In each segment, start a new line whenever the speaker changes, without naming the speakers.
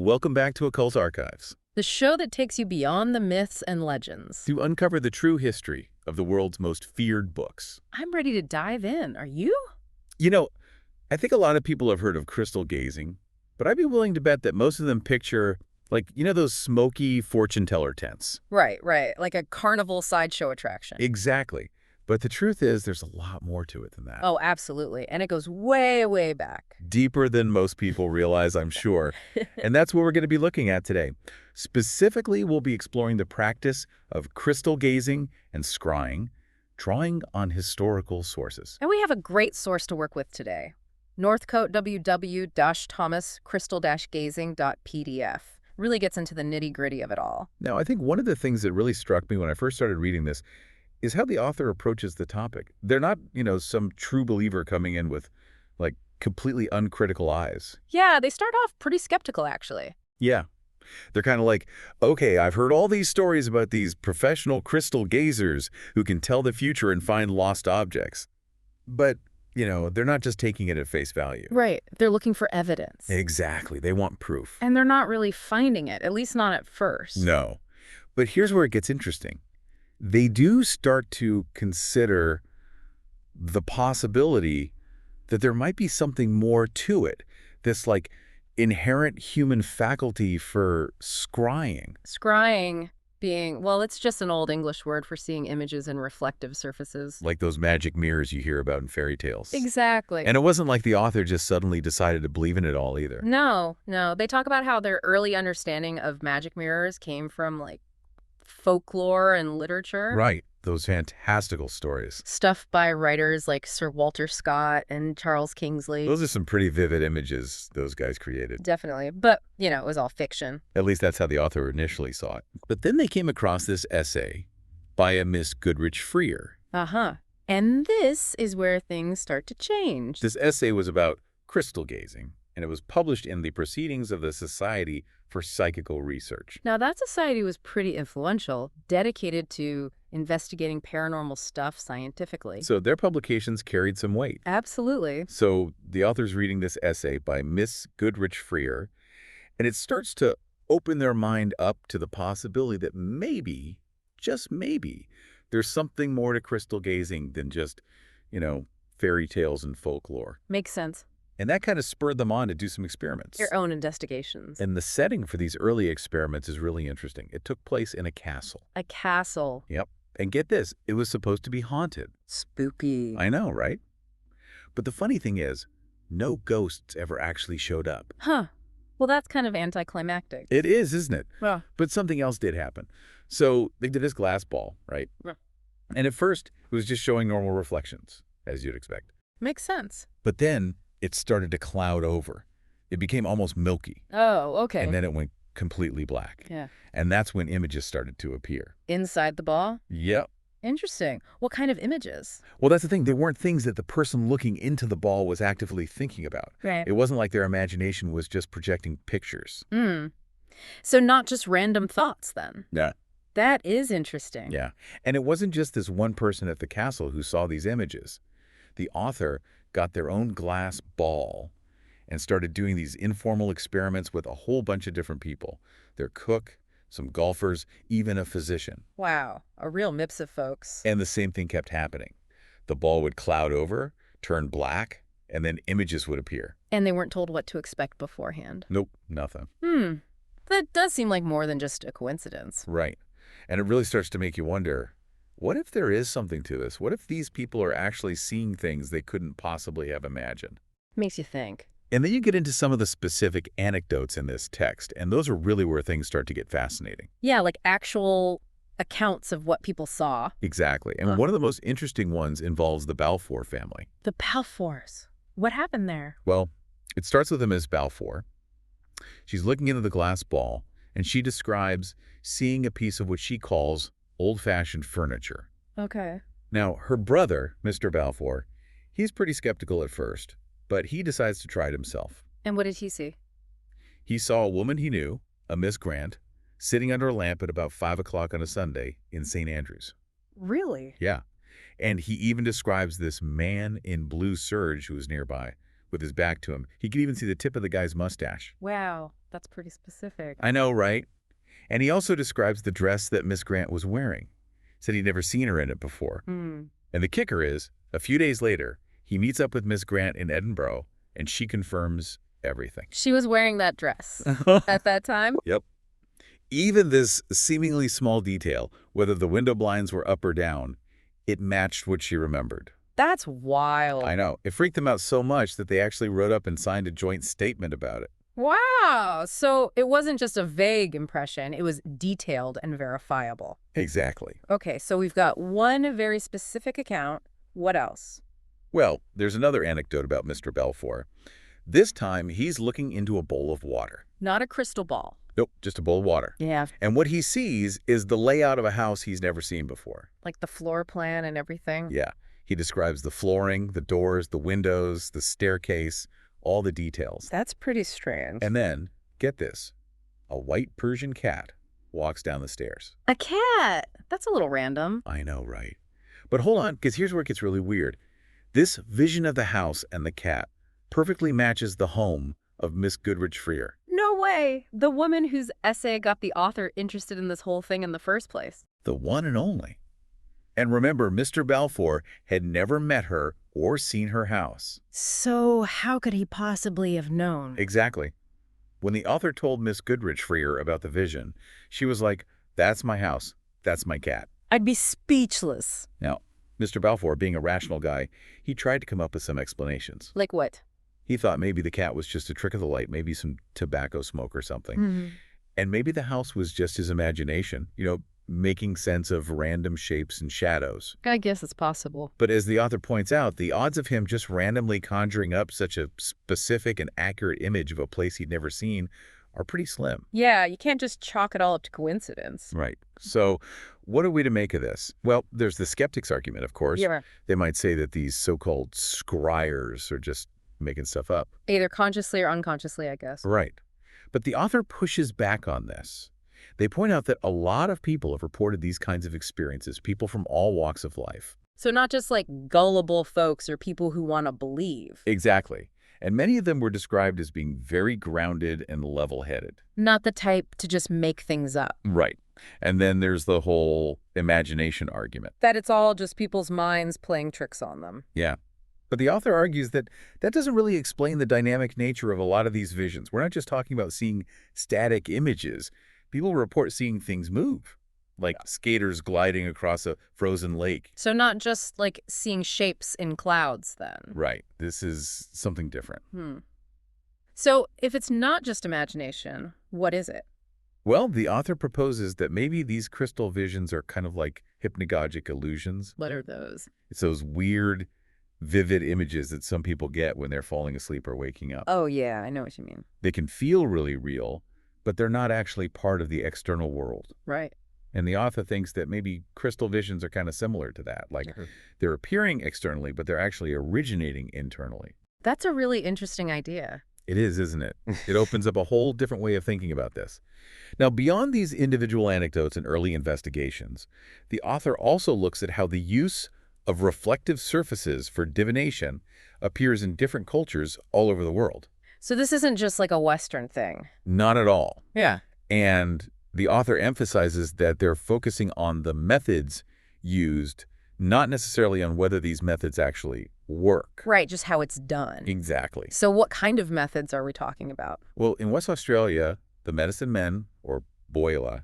Welcome back to Occult Archives,
The show that takes you beyond the myths and legends.
to uncover the true history of the world's most feared books.
I'm ready to dive in. Are you?
You know, I think a lot of people have heard of crystal gazing, but I'd be willing to bet that most of them picture, those smoky fortune teller tents.
Right. Like a carnival sideshow attraction.
Exactly. But the truth is, there's a lot more to it than that.
Oh, absolutely. And it goes way, way back.
Deeper than most people realize, I'm sure. And that's what we're going to be looking at today. Specifically, we'll be exploring the practice of crystal gazing and scrying, drawing on historical sources.
And we have a great source to work with today. Northcote W.Thomas crystal-gazing.pdf. Really gets into the nitty-gritty of it all.
Now, I think one of the things that really struck me when I first started reading this is how the author approaches the topic. They're not, some true believer coming in with, completely uncritical eyes.
Yeah, they start off pretty skeptical, actually.
Yeah. They're kind of like, okay, I've heard all these stories about these professional crystal gazers who can tell the future and find lost objects. But, they're not just taking it at face value.
Right. They're looking for evidence.
Exactly. They want proof.
And they're not really finding it, at least not at first.
No. But here's where it gets interesting. They do start to consider the possibility that there might be something more to it, this inherent human faculty for scrying.
Scrying being, well, it's just an old English word for seeing images in reflective surfaces.
Like those magic mirrors you hear about in fairy tales.
Exactly.
And it wasn't like the author just suddenly decided to believe in it all either.
No. They talk about how their early understanding of magic mirrors came from, folklore and literature.
Right. Those fantastical stories.
Stuff by writers like Sir Walter Scott and Charles Kingsley.
Those are some pretty vivid images those guys created.
Definitely. But, it was all fiction.
At least that's how the author initially saw it. But then they came across this essay by a Miss Goodrich Freer.
Uh-huh. And this is where things start to change.
This essay was about crystal gazing, and it was published in the Proceedings of the Society for Psychical Research.
Now, that society was pretty influential, dedicated to investigating paranormal stuff scientifically.
So their publications carried some weight.
Absolutely.
So the author's reading this essay by Miss Goodrich Freer, and it starts to open their mind up to the possibility that maybe, just maybe, there's something more to crystal gazing than just, fairy tales and folklore.
Makes sense.
And that kind of spurred them on to do some experiments.
Your own investigations.
And the setting for these early experiments is really interesting. It took place in a castle.
A castle.
Yep. And get this, it was supposed to be haunted.
Spooky.
I know, right? But the funny thing is, no ghosts ever actually showed up.
Huh. Well, that's kind of anticlimactic.
It is, isn't it?
Yeah.
But something else did happen. So they did this glass ball, right?
Yeah.
And at first, it was just showing normal reflections, as you'd expect.
Makes sense.
But then it started to cloud over. It became almost milky.
Oh, okay.
And then it went completely black.
Yeah.
And that's when images started to appear.
Inside the ball?
Yep.
Interesting. What kind of images?
Well, that's the thing. They weren't things that the person looking into the ball was actively thinking about.
Right.
It wasn't like their imagination was just projecting pictures.
So not just random thoughts, then?
Yeah.
That is interesting.
Yeah. And it wasn't just this one person at the castle who saw these images. The author got their own glass ball and started doing these informal experiments with a whole bunch of different people. Their cook, some golfers, even a physician.
Wow. A real mix of folks.
And the same thing kept happening. The ball would cloud over, turn black, and then images would appear.
And they weren't told what to expect beforehand.
Nope, nothing.
That does seem like more than just a coincidence.
Right. And it really starts to make you wonder, what if there is something to this? What if these people are actually seeing things they couldn't possibly have imagined?
Makes you think.
And then you get into some of the specific anecdotes in this text, and those are really where things start to get fascinating.
Yeah, like actual accounts of what people saw.
Exactly. And one of the most interesting ones involves the Balfour family.
The Balfours. What happened there?
Well, it starts with a Miss Balfour. She's looking into the glass ball, and she describes seeing a piece of what she calls old-fashioned furniture.
Okay.
Now, her brother, Mr. Balfour, he's pretty skeptical at first, but he decides to try it himself.
And what did he see?
He saw a woman he knew, a Miss Grant, sitting under a lamp at about 5 o'clock on a Sunday in St. Andrews.
Really?
Yeah. And he even describes this man in blue serge who was nearby with his back to him. He could even see the tip of the guy's mustache.
Wow, that's pretty specific.
I know, right? And he also describes the dress that Miss Grant was wearing. Said he'd never seen her in it before.
Hmm.
And the kicker is, a few days later, he meets up with Miss Grant in Edinburgh, and she confirms everything.
She was wearing that dress at that time?
Yep. Even this seemingly small detail, whether the window blinds were up or down, it matched what she remembered.
That's wild.
I know. It freaked them out so much that they actually wrote up and signed a joint statement about it.
Wow. So it wasn't just a vague impression. It was detailed and verifiable.
Exactly.
Okay, so we've got one very specific account. What else?
Well, there's another anecdote about Mr. Balfour. This time, he's looking into a bowl of water.
Not a crystal ball.
Nope, just a bowl of water.
Yeah.
And what he sees is the layout of a house he's never seen before.
Like the floor plan and everything?
Yeah. He describes the flooring, the doors, the windows, the staircase, all the details.
That's pretty strange.
And then, get this, a white Persian cat walks down the stairs.
A cat! That's a little random.
I know, right? But hold on, because here's where it gets really weird. This vision of the house and the cat perfectly matches the home of Miss Goodrich Freer.
No way! The woman whose essay got the author interested in this whole thing in the first place.
The one and only. And remember, Mr. Balfour had never met her or seen her house.
So how could he possibly have known?
Exactly. When the author told Miss Goodrich Freer about the vision, she was like, "That's my house. That's my cat."
I'd be speechless.
Now, Mr. Balfour, being a rational guy, he tried to come up with some explanations.
Like what?
He thought maybe the cat was just a trick of the light, maybe some tobacco smoke or something. And maybe the house was just his imagination, making sense of random shapes and shadows.
I guess it's possible.
But as the author points out, the odds of him just randomly conjuring up such a specific and accurate image of a place he'd never seen are pretty slim.
Yeah, you can't just chalk it all up to coincidence.
Right. So what are we to make of this? Well, there's the skeptics argument, of course.
Yeah.
They might say that these so-called scryers are just making stuff up.
Either consciously or unconsciously, I guess.
Right. But the author pushes back on this. They point out that a lot of people have reported these kinds of experiences, people from all walks of life.
So not just like gullible folks or people who want to believe.
Exactly. And many of them were described as being very grounded and level-headed.
Not the type to just make things up.
Right. And then there's the whole imagination argument.
That it's all just people's minds playing tricks on them.
Yeah. But the author argues that that doesn't really explain the dynamic nature of a lot of these visions. We're not just talking about seeing static images. People report seeing things move, like skaters gliding across a frozen lake.
So not just like seeing shapes in clouds then.
Right. This is something different.
So if it's not just imagination, what is it?
Well, the author proposes that maybe these crystal visions are kind of like hypnagogic illusions.
What are those?
It's those weird, vivid images that some people get when they're falling asleep or waking up.
Oh, yeah, I know what you mean.
They can feel really real, but they're not actually part of the external world.
Right.
And the author thinks that maybe crystal visions are kind of similar to that. Like they're appearing externally, but they're actually originating internally.
That's a really interesting idea.
It is, isn't it? It opens up a whole different way of thinking about this. Now, beyond these individual anecdotes and early investigations, the author also looks at how the use of reflective surfaces for divination appears in different cultures all over the world.
So this isn't just like a Western thing.
Not at all.
Yeah.
And the author emphasizes that they're focusing on the methods used, not necessarily on whether these methods actually work.
Right, just how it's done.
Exactly.
So what kind of methods are we talking about?
Well, in West Australia, the medicine men, or boila,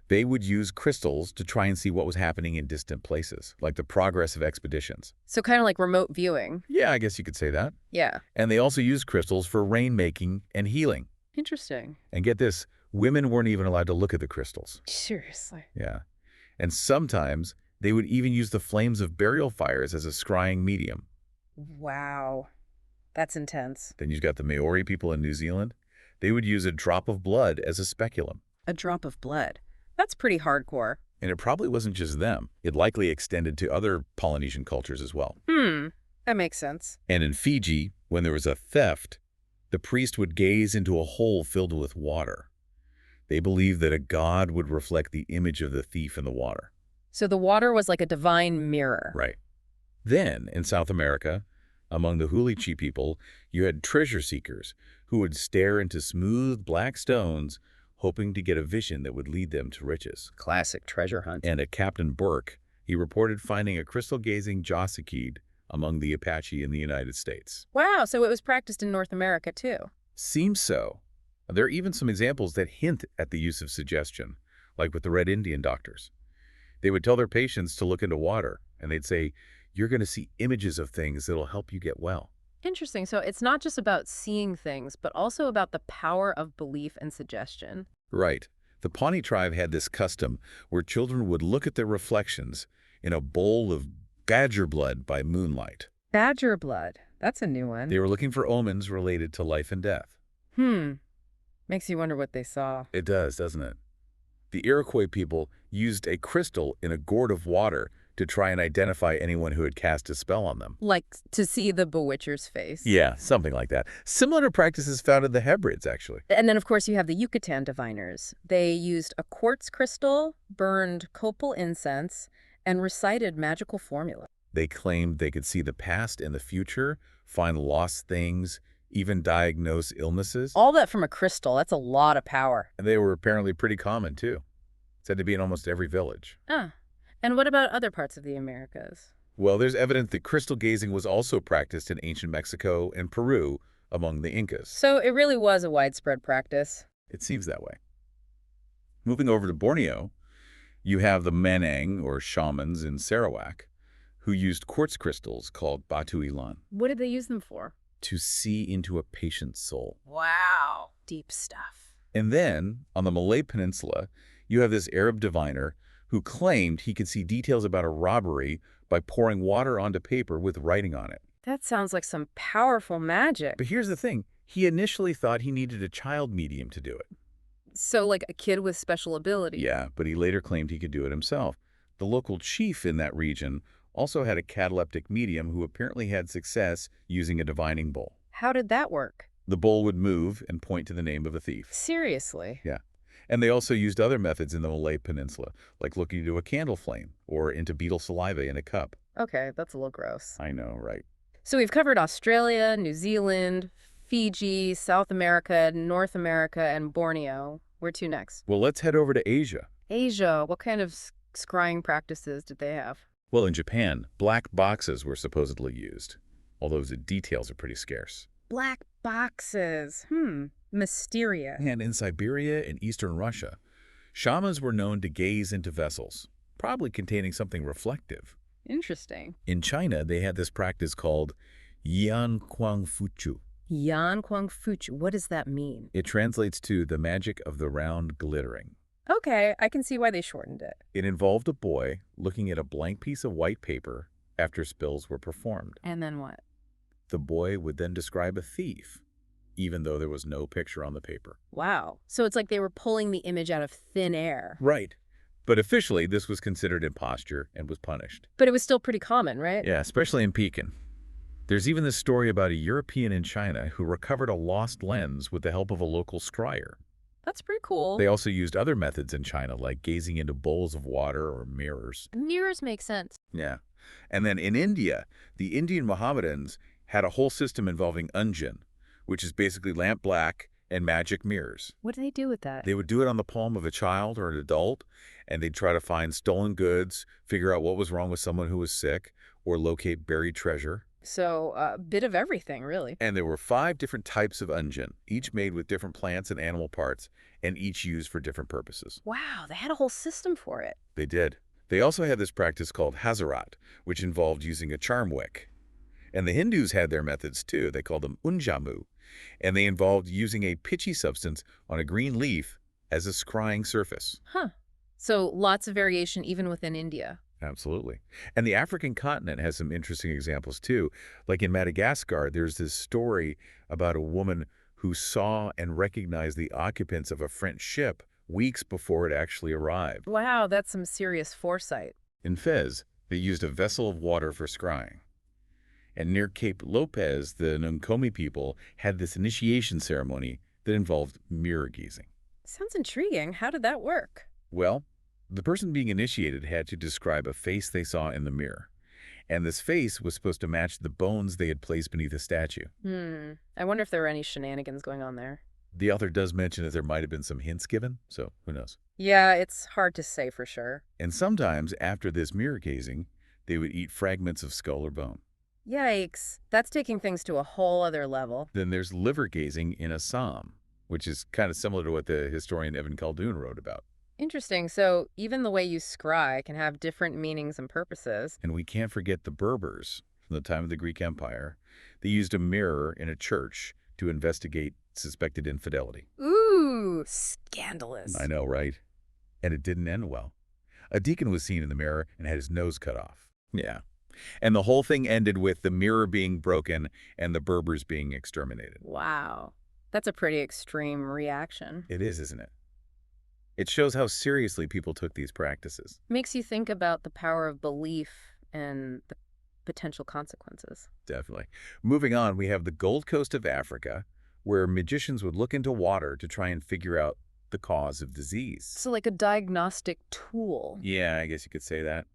they would use crystals to try and see what was happening in distant places, like the progress of expeditions.
So kind of like remote viewing.
Yeah, I guess you could say that.
Yeah.
And they also used crystals for rain-making and healing.
Interesting.
And get this, women weren't even allowed to look at the crystals.
Seriously.
Yeah. And sometimes they would even use the flames of burial fires as a scrying medium.
Wow. That's intense.
Then you've got the Maori people in New Zealand. They would use a drop of blood as a speculum.
A drop of blood. That's pretty hardcore.
And it probably wasn't just them. It likely extended to other Polynesian cultures as well.
That makes sense.
And in Fiji, when there was a theft, the priest would gaze into a hole filled with water. They believed that a god would reflect the image of the thief in the water.
So the water was like a divine mirror.
Right. Then, in South America, Among the Hulichi people, you had treasure seekers who would stare into smooth black stones, hoping to get a vision that would lead them to riches.
Classic treasure hunt.
And at Captain Burke, he reported finding a crystal-gazing Josikid among the Apache in the United States.
Wow, so it was practiced in North America too.
Seems so. There are even some examples that hint at the use of suggestion, like with the Red Indian doctors. They would tell their patients to look into water, and they'd say, "You're going to see images of things that'll help you get well."
Interesting. So it's not just about seeing things, but also about the power of belief and suggestion.
Right. The Pawnee tribe had this custom where children would look at their reflections in a bowl of badger blood by moonlight.
Badger blood. That's a new one.
They were looking for omens related to life and death.
Makes you wonder what they saw.
It does, doesn't it? The Iroquois people used a crystal in a gourd of water to try and identify anyone who had cast a spell on them.
Like to see the bewitcher's face.
Yeah, something like that. Similar to practices found in the Hebrides, actually.
And then, of course, you have the Yucatan diviners. They used a quartz crystal, burned copal incense, and recited magical formula.
They claimed they could see the past and the future, find lost things, even diagnose illnesses.
All that from a crystal. That's a lot of power.
And they were apparently pretty common, too. Said to be in almost every village.
And what about other parts of the Americas?
Well, there's evidence that crystal gazing was also practiced in ancient Mexico and Peru among the Incas.
So it really was a widespread practice.
It seems that way. Moving over to Borneo, you have the Manang, or shamans in Sarawak, who used quartz crystals called batu ilan
What did they use them for?
to see into a patient's soul.
Wow. Deep stuff.
And then, on the Malay Peninsula, you have this Arab diviner who claimed he could see details about a robbery by pouring water onto paper with writing on it.
That sounds like some powerful magic.
But here's the thing. He initially thought he needed a child medium to do it.
So like a kid with special ability.
Yeah, but he later claimed he could do it himself. The local chief in that region also had a cataleptic medium who apparently had success using a divining bowl.
How did that work?
The bowl would move and point to the name of a thief.
Seriously?
Yeah. And they also used other methods in the Malay Peninsula, like looking into a candle flame or into beetle saliva in a cup.
Okay, that's a little gross.
I know, right?
So we've covered Australia, New Zealand, Fiji, South America, North America, and Borneo. Where to next?
Well, let's head over to Asia.
Asia. What kind of scrying practices did they have?
Well, in Japan, black boxes were supposedly used, although the details are pretty scarce.
Black boxes. Mysterious.
And in Siberia and eastern Russia, shamans were known to gaze into vessels, probably containing something reflective.
Interesting.
In China, they had this practice called Yan Kuang Fuchu.
Yan Kuang Fuchu. What does that mean?
It translates to the magic of the round glittering.
Okay, I can see why they shortened it.
It involved a boy looking at a blank piece of white paper after spells were performed.
And then what?
The boy would then describe a thief, even though there was no picture on the paper.
Wow. So it's like they were pulling the image out of thin air.
Right. But officially, this was considered imposture and was punished.
But it was still pretty common, right?
Yeah, especially in Pekin. There's even this story about a European in China who recovered a lost lens with the help of a local scryer.
That's pretty cool.
They also used other methods in China, like gazing into bowls of water or mirrors.
Mirrors make sense.
Yeah. And then in India, the Indian Mohammedans had a whole system involving unjan, which is basically lamp black and magic mirrors.
What do they do with that?
They would do it on the palm of a child or an adult, and they'd try to find stolen goods, figure out what was wrong with someone who was sick, or locate buried treasure.
So a bit of everything, really.
And there were 5 different types of unjan, each made with different plants and animal parts, and each used for different purposes.
Wow, they had a whole system for it.
They did. They also had this practice called Hazarat, which involved using a charm wick. And the Hindus had their methods too. They called them unjamu, and they involved using a pitchy substance on a green leaf as a scrying surface.
Huh. So lots of variation even within India.
Absolutely. And the African continent has some interesting examples too. Like in Madagascar, there's this story about a woman who saw and recognized the occupants of a French ship weeks before it actually arrived.
Wow, that's some serious foresight.
In Fez, they used a vessel of water for scrying. And near Cape Lopez, the Nkomi people had this initiation ceremony that involved mirror gazing.
Sounds intriguing. How did that work?
Well, the person being initiated had to describe a face they saw in the mirror. And this face was supposed to match the bones they had placed beneath the statue.
I wonder if there were any shenanigans going on there.
The author does mention that there might have been some hints given, so who knows.
Yeah, it's hard to say for sure.
And sometimes, after this mirror gazing, they would eat fragments of skull or bone.
Yikes. That's taking things to a whole other level.
Then there's liver gazing in Assam, which is kind of similar to what the historian Evan Khaldun wrote about.
Interesting. So even the way you scry can have different meanings and purposes.
And we can't forget the Berbers from the time of the Greek Empire. They used a mirror in a church to investigate suspected infidelity.
Ooh, scandalous.
I know, right? And it didn't end well. A deacon was seen in the mirror and had his nose cut off. Yeah. And the whole thing ended with the mirror being broken and the Berbers being exterminated.
Wow. That's a pretty extreme reaction.
It is, isn't it? It shows how seriously people took these practices.
Makes you think about the power of belief and the potential consequences.
Definitely. Moving on, we have the Gold Coast of Africa, where magicians would look into water to try and figure out the cause of disease.
So like a diagnostic tool.
Yeah, I guess you could say that.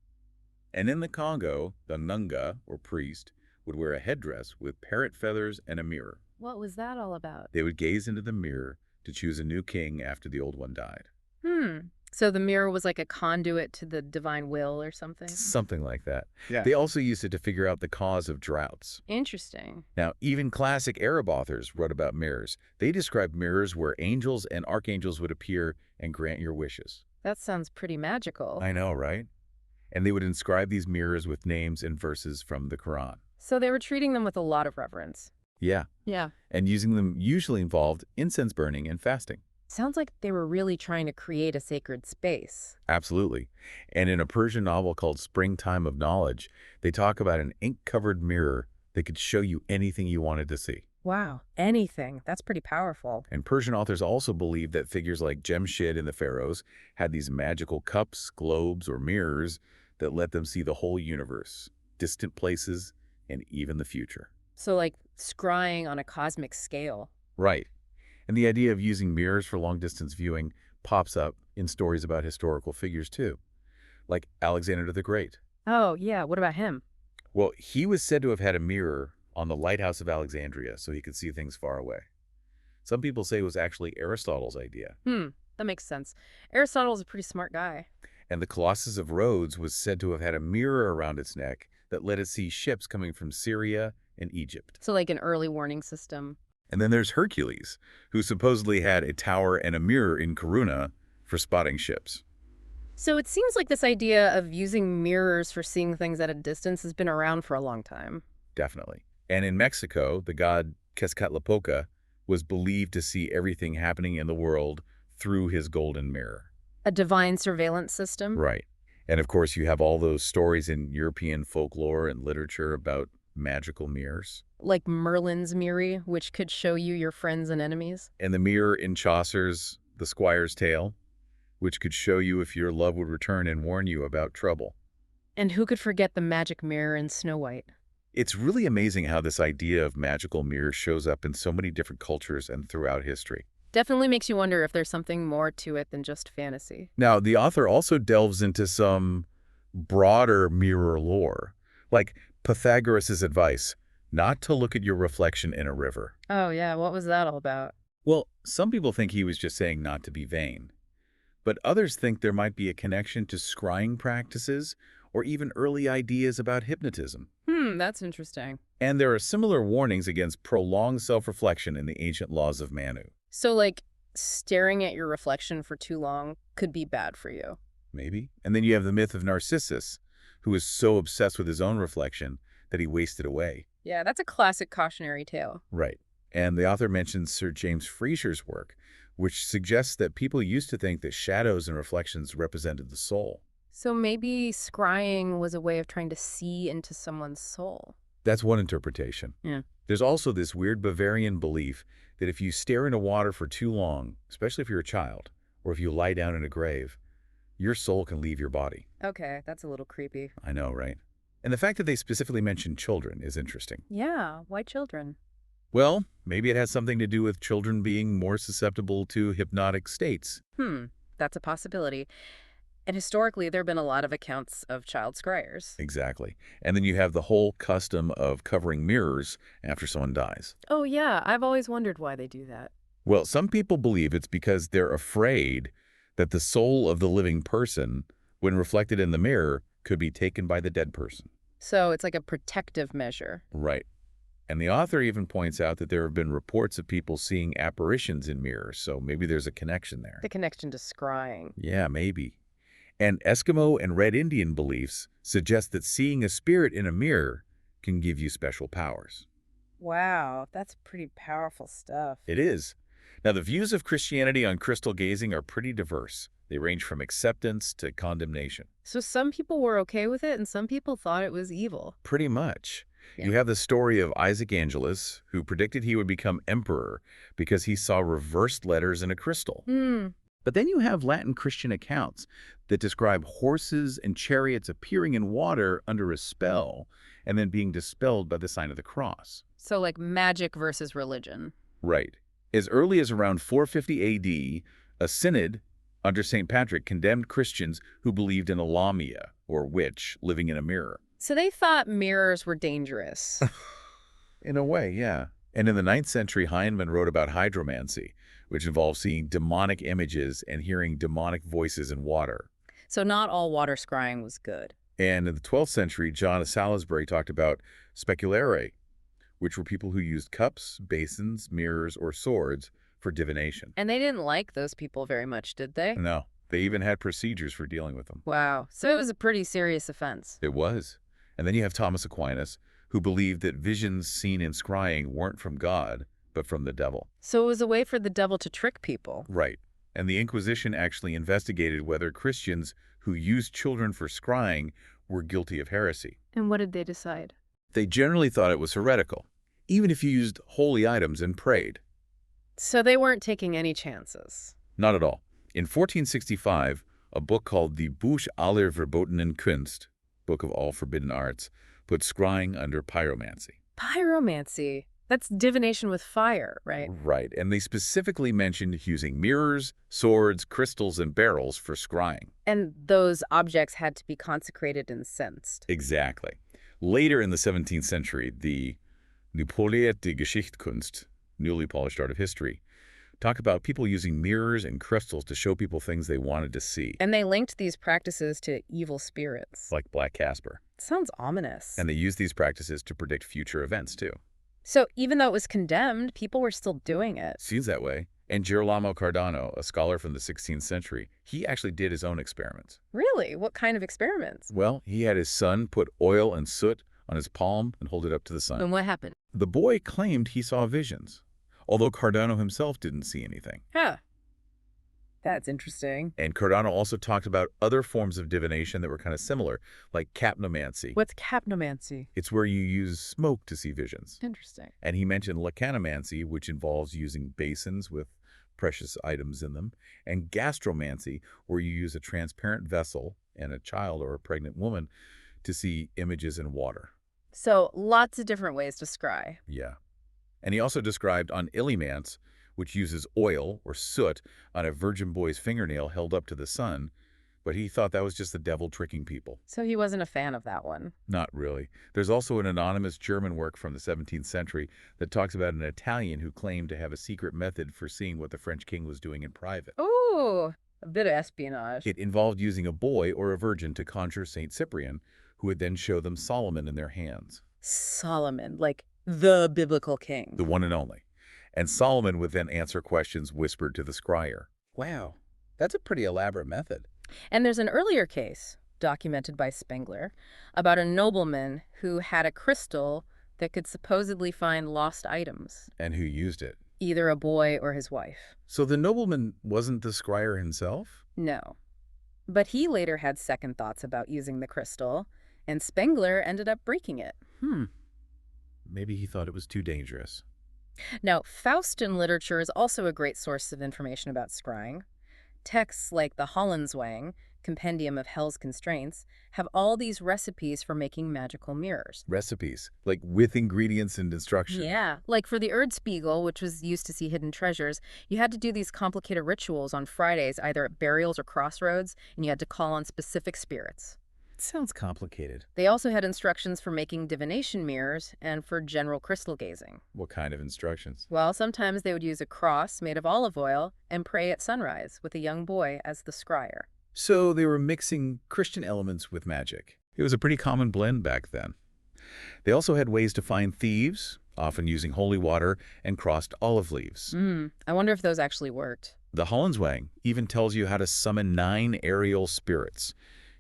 And in the Congo, the Nunga, or priest, would wear a headdress with parrot feathers and a mirror.
What was that all about?
They would gaze into the mirror to choose a new king after the old one died.
So the mirror was like a conduit to the divine will or something?
Something like that.
Yeah.
They also used it to figure out the cause of droughts.
Interesting.
Now, even classic Arab authors wrote about mirrors. They described mirrors where angels and archangels would appear and grant your wishes.
That sounds pretty magical.
I know, right? And they would inscribe these mirrors with names and verses from the Quran.
So they were treating them with a lot of reverence.
Yeah,
Yeah.
and using them usually involved incense burning and fasting.
Sounds like they were really trying to create a sacred space.
Absolutely. And in a Persian novel called Springtime of Knowledge, they talk about an ink-covered mirror that could show you anything you wanted to see.
Wow. Anything. That's pretty powerful.
And Persian authors also believed that figures like Jemshid and the pharaohs had these magical cups, globes, or mirrors that let them see the whole universe, distant places, and even the future.
So like scrying on a cosmic scale.
Right. And the idea of using mirrors for long-distance viewing pops up in stories about historical figures too, like Alexander the Great.
Oh, yeah. What about him?
Well, he was said to have had a mirror on the lighthouse of Alexandria so he could see things far away. Some people say it was actually Aristotle's idea.
That makes sense. Aristotle's a pretty smart guy.
And the Colossus of Rhodes was said to have had a mirror around its neck that let it see ships coming from Syria and Egypt.
So like an early warning system.
And then there's Hercules, who supposedly had a tower and a mirror in Corunna for spotting ships.
So it seems like this idea of using mirrors for seeing things at a distance has been around for a long time.
Definitely. And in Mexico, the god Quetzalcoatl was believed to see everything happening in the world through his golden mirror.
A divine surveillance system?
Right. And of course, you have all those stories in European folklore and literature about magical mirrors.
Like Merlin's mirror, which could show you your friends and enemies?
And the mirror in Chaucer's The Squire's Tale, which could show you if your love would return and warn you about trouble.
And who could forget the magic mirror in Snow White?
It's really amazing how this idea of magical mirrors shows up in so many different cultures and throughout history.
Definitely makes you wonder if there's something more to it than just fantasy.
Now, the author also delves into some broader mirror lore, like Pythagoras' advice not to look at your reflection in a river.
Oh yeah, what was that all about?
Well, some people think he was just saying not to be vain, but others think there might be a connection to scrying practices or even early ideas about hypnotism.
That's interesting.
And there are similar warnings against prolonged self-reflection in the ancient laws of Manu.
So like staring at your reflection for too long could be bad for you.
Maybe. And then you have the myth of Narcissus, who was so obsessed with his own reflection that he wasted away.
Yeah, that's a classic cautionary tale.
Right. And the author mentions Sir James Fraser's work, which suggests that people used to think that shadows and reflections represented the soul.
So maybe scrying was a way of trying to see into someone's soul.
That's one interpretation.
Yeah.
There's also this weird Bavarian belief that if you stare into water for too long, especially if you're a child, or if you lie down in a grave, your soul can leave your body.
Okay, that's a little creepy.
I know, right? And the fact that they specifically mention children is interesting.
Yeah, why children?
Well, maybe it has something to do with children being more susceptible to hypnotic states.
That's a possibility. And historically, there have been a lot of accounts of child scryers.
Exactly. And then you have the whole custom of covering mirrors after someone dies.
Oh, yeah, I've always wondered why they do that.
Well, some people believe it's because they're afraid that the soul of the living person, when reflected in the mirror, could be taken by the dead person.
So it's like a protective measure.
Right. And the author even points out that there have been reports of people seeing apparitions in mirrors, so maybe there's a connection there.
The connection to scrying.
Yeah, maybe. And Eskimo and Red Indian beliefs suggest that seeing a spirit in a mirror can give you special powers.
Wow, that's pretty powerful stuff.
It is. Now, the views of Christianity on crystal gazing are pretty diverse. They range from acceptance to condemnation.
So some people were okay with it and some people thought it was evil.
Pretty much.
Yeah.
You have the story of Isaac Angelus, who predicted he would become emperor because he saw reversed letters in a crystal.
Hmm.
But then you have Latin Christian accounts that describe horses and chariots appearing in water under a spell and then being dispelled by the sign of the cross.
So like magic versus religion.
Right. As early as around 450 A.D., a synod under St. Patrick condemned Christians who believed in a lamia, or witch, living in a mirror.
So they thought mirrors were dangerous.
In a way, yeah. And in the 9th century, Heinemann wrote about hydromancy, which involves seeing demonic images and hearing demonic voices in water.
So not all water scrying was good.
And in the 12th century, John of Salisbury talked about speculare, which were people who used cups, basins, mirrors, or swords for divination.
And they didn't like those people very much, did they?
No, they even had procedures for dealing with them.
Wow. So it was a pretty serious offense.
It was. And then you have Thomas Aquinas, who believed that visions seen in scrying weren't from God, but from the devil.
So it was a way for the devil to trick people.
Right. And the Inquisition actually investigated whether Christians who used children for scrying were guilty of heresy.
And what did they decide?
They generally thought it was heretical, even if you used holy items and prayed.
So they weren't taking any chances.
Not at all. In 1465, a book called the Buch aller verbotenen Kunst, Book of All Forbidden Arts, put scrying under pyromancy.
Pyromancy. That's divination with fire, right?
Right, and they specifically mentioned using mirrors, swords, crystals, and barrels for scrying.
And those objects had to be consecrated and censed.
Exactly. Later in the 17th century, the Neupoliert die Geschichtskunst, newly polished art of history, talk about people using mirrors and crystals to show people things they wanted to see.
And they linked these practices to evil spirits.
Like Black Casper.
Sounds ominous.
And they used these practices to predict future events, too.
So even though it was condemned, people were still doing it.
Seems that way. And Girolamo Cardano, a scholar from the 16th century, he actually did his own experiments.
Really? What kind of experiments?
Well, he had his son put oil and soot on his palm and hold it up to the sun.
And what happened?
The boy claimed he saw visions, although Cardano himself didn't see anything.
Huh. That's interesting.
And Cardano also talked about other forms of divination that were kind of similar, like capnomancy.
What's capnomancy?
It's where you use smoke to see visions.
Interesting.
And he mentioned lacanomancy, which involves using basins with precious items in them, and gastromancy, where you use a transparent vessel and a child or a pregnant woman to see images in water.
So lots of different ways to scry.
Yeah. And he also described on illymance, which uses oil or soot on a virgin boy's fingernail held up to the sun, but he thought that was just the devil tricking people.
So he wasn't a fan of that one.
Not really. There's also an anonymous German work from the 17th century that talks about an Italian who claimed to have a secret method for seeing what the French king was doing in private.
Ooh, a bit of espionage.
It involved using a boy or a virgin to conjure St. Cyprian, who would then show them Solomon in their hands.
Solomon, like the biblical king.
The one and only. And Solomon would then answer questions whispered to the scryer. Wow, that's a pretty elaborate method.
And there's an earlier case, documented by Spengler, about a nobleman who had a crystal that could supposedly find lost items.
And who used it?
Either a boy or his wife.
So the nobleman wasn't the scryer himself?
No. But he later had second thoughts about using the crystal, and Spengler ended up breaking it.
Maybe he thought it was too dangerous.
Now, Faustian literature is also a great source of information about scrying. Texts like the Hollenswang compendium of hell's constraints, have all these recipes for making magical mirrors.
Recipes, like with ingredients and instruction.
Yeah, like for the Erdspiegel, which was used to see hidden treasures, you had to do these complicated rituals on Fridays, either at burials or crossroads, and you had to call on specific spirits.
It sounds complicated.
They also had instructions for making divination mirrors and for general crystal gazing.
What kind of instructions?
Well, sometimes they would use a cross made of olive oil and pray at sunrise with a young boy as the scryer.
So they were mixing Christian elements with magic. It was a pretty common blend back then. They also had ways to find thieves, often using holy water and crossed olive leaves.
I wonder if those actually worked.
The Hollenswang even tells you how to summon 9 aerial spirits.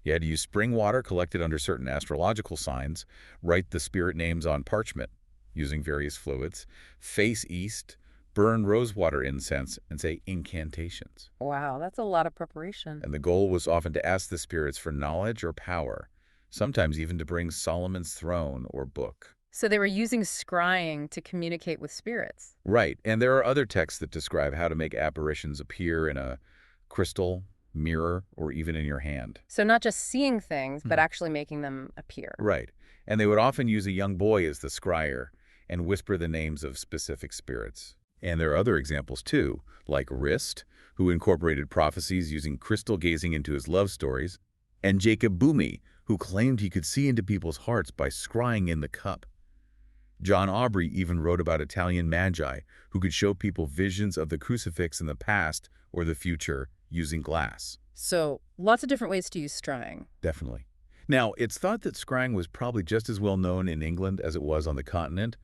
You had to use spring water collected under certain astrological signs, write the spirit names on parchment using various fluids, face east, burn rosewater incense, and say incantations.
Wow, that's a lot of preparation.
And the goal was often to ask the spirits for knowledge or power, sometimes even to bring Solomon's throne or book.
So they were using scrying to communicate with spirits.
Right, and there are other texts that describe how to make apparitions appear in a crystal, mirror, or even in your hand.
So not just seeing things, but actually making them appear.
Right, and they would often use a young boy as the scryer and whisper the names of specific spirits. And there are other examples too, like Rist, who incorporated prophecies using crystal gazing into his love stories, and Jacob Boehme, who claimed he could see into people's hearts by scrying in the cup. John Aubrey even wrote about Italian magi who could show people visions of the crucifix in the past or the future using glass.
So lots of different ways to use scrying.
Definitely. Now, it's thought that scrying was probably just as well known in England as it was on the continent,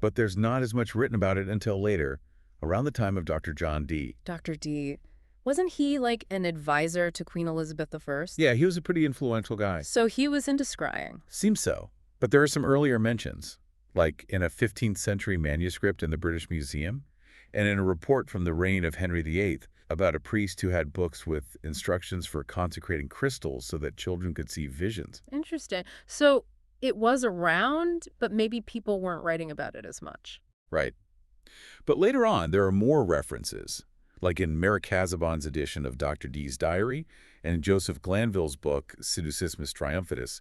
but there's not as much written about it until later, around the time of Dr. John Dee.
Dr. Dee, wasn't he like an advisor to Queen Elizabeth I?
Yeah, he was a pretty influential guy.
So he was into scrying.
Seems so. But there are some earlier mentions, like in a 15th century manuscript in the British Museum, and in a report from the reign of Henry VIII about a priest who had books with instructions for consecrating crystals so that children could see visions.
Interesting. So it was around, but maybe people weren't writing about it as much.
Right. But later on, there are more references, like in Merrick Casaubon's edition of Dr. Dee's diary and in Joseph Glanville's book, Seducismus Triumphatus.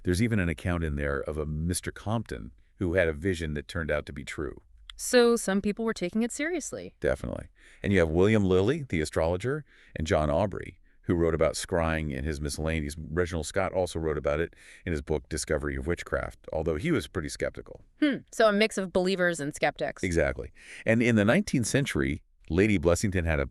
There's even an account in there of a Mr. Compton who had a vision that turned out to be true.
So some people were taking it seriously.
Definitely. And you have William Lilly, the astrologer, and John Aubrey, who wrote about scrying in his miscellanies. Reginald Scott also wrote about it in his book, Discovery of Witchcraft, although he was pretty skeptical.
So a mix of believers and skeptics.
Exactly. And in the 19th century, Lady Blessington had a